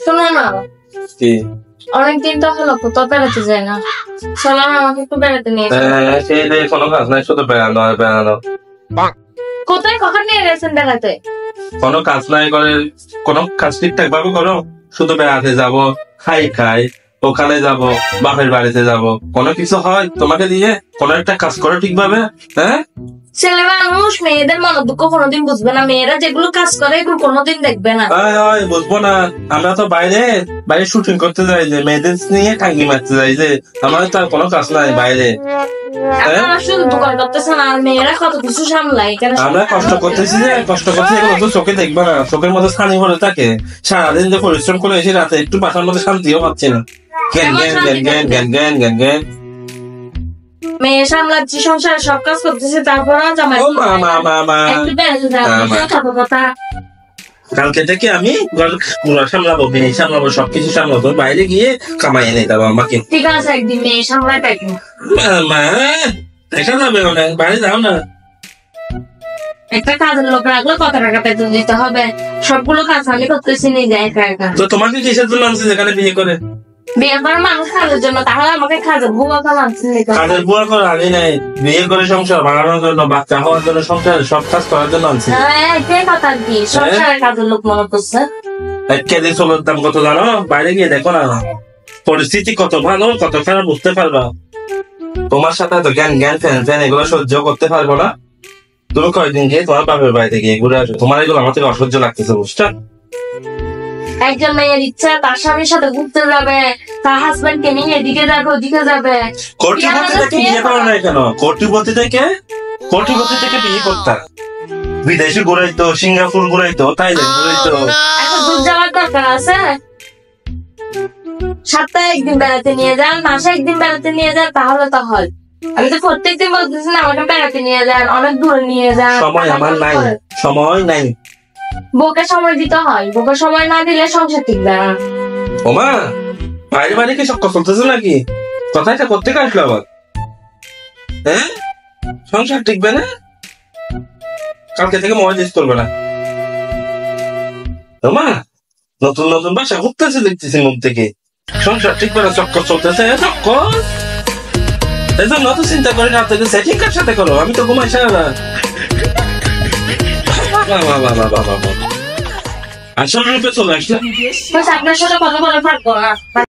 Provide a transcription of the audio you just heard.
শোনো না, কি অনেকদিন তো হলো কোথাও বেড়াতে যায় না, চলো না আমাকে একটু বেড়াতে নিয়ে যাও। সেই যে কোনো কাজ নাই, শুধু বেড়ানো আর বেড়ানো। কোথায় কখন নিয়ে গেছেন বেড়াতে? কোনো কাজ নাই করে, কোনো কাজ ঠিকঠাক ভাবে করো, শুধু বেড়াতে যাব, খাই খাই, ওখানে যাব, বাপের বাড়িতে যাব, কোনো কিছু হয় তোমাকে দিয়ে? কোনো একটা কাজ করো ঠিকভাবে। হ্যাঁ, ছেলে মানুষ, মেয়েদের মন দুঃখ কোনোদিন বুঝবে না, মেয়েরা যেগুলো কাজ করে এগুলো কোনোদিন দেখবে না। বুঝবো না, আমরা তো বাইরে বাইরে শুটিং করতে যাই, যে মেয়েদের নিয়ে টাঙ্গি মারতে যাই, যে আমার তো আর কোনো কাজ নাই বাইরে। আপনারা শুধু দোকান করতেছেন আর মেয়েরা কত কিছু সামলায়। আমরা কষ্ট করতেছি, যে কষ্ট করতে এগুলো তো চোখে দেখবে না, চোখের মধ্যে ছানি ভরে থাকে। সারাদিন যে পরিশ্রম করে এসে রাতে একটু বাসার মধ্যে শান্তিও পাচ্ছি না। জ্ঞান জ্ঞান জ্ঞান জ্ঞান জ্ঞান জ্ঞান জ্ঞান জ্ঞান মেয়ে সামলাচ্ছি, সংসারে সব কাজ করতেছে, তারপর জামাই একটু বেড়াতে যাবো কথা। কালকে থেকে আমি ঘর সামলাবো, মেয়ে সামলাবো, সবকিছু সামলাবো, বাইরে গিয়ে কামাই এনে দেবো আমাকে। ঠিক আছে, একদিন মেয়ে সামলায় থাকবো। দেখা যাবে, অনেক বাইরে যাও না। একটা কাজের লোক রাখলে কত টাকা বেতন দিতে হবে? সবগুলো কাজ আমি করতেছি নিজে একা একা। তো তোমাকে কিসের জন্য আনছি যেখানে বিয়ে করে? বিয়ে করে মানুষ কাজের জন্য, তাহলে আমাকে কাজের বুয়া করে আনছি। কাজের বুয়া করে আনি নাই, বিয়ে করে সংসার বানানোর জন্য, বাচ্চা হওয়ার জন্য, সংসার সব কাজ করার জন্য আনছি। এটাই কথা কি, সংসারের কাজের লোক মনে করছে। এক কেজি সোলার দাম কত জানো? বাইরে গিয়ে দেখো না, পরিস্থিতি কত ভালো কত খারাপ বুঝতে পারবা। তোমার সাথে তো জ্ঞান জ্ঞান ফ্যান ফ্যান এগুলো সহ্য করতে পারবো না। তুমি কয়েকদিন গিয়ে তোমার বাপের বাড়িতে গিয়ে ঘুরে আসো, তোমার এগুলো আমার থেকে অসহ্য লাগতেছে, বুঝছো? একজন মেয়ের ইচ্ছা তার স্বামীর সাথে ঘুরতে যাবে, তার হাজবেন্ড কে নিয়ে এদিকে যাবে ওদিকে যাবে। কোটিপতি থেকে বিয়ে করা নাই কেন? কোটিপতি থেকে বিয়ে করতা, বিদেশে ঘুরাইতো, সিঙ্গাপুর ঘুরাইতো, থাইল্যান্ড ঘুরাইতো। এখন দূর যাওয়ার দরকার আছে? সপ্তাহে একদিন বেড়াতে নিয়ে যান, মাসে একদিন বেড়াতে নিয়ে যান, তাহলে তো হয়। আমি তো প্রত্যেকদিন বলতেছি না আমাকে বেড়াতে নিয়ে যান, অনেক দূরে নিয়ে যান। সময় আমার নাই, সময় নাই। বউকে সময় দিতে হয়, বউকে সময় না দিলে সংসার টিকবে না। ওমা, বাইরে বাইরে কি সব চলতেছে নাকি? কথাটা করতে আসলো আবার? হ্যাঁ, সংসার টিকবে না, কালকে থেকে মোবাইল ইউজ করবে না। ওমা, নতুন নতুন বাসা ঘুরতেছে দেখতেছি মুখ থেকে, সংসার ঠিকবে না, চক্কর চলতেছে, চক্কর। এই জন্য তো চিন্তা করি রাত থেকে সেটিং কার সাথে করো, আমি তো ঘুমাই সারা রাত। আসল রূপে চলে আসলাম। আপনার সাথে কথা বলে পারবো না।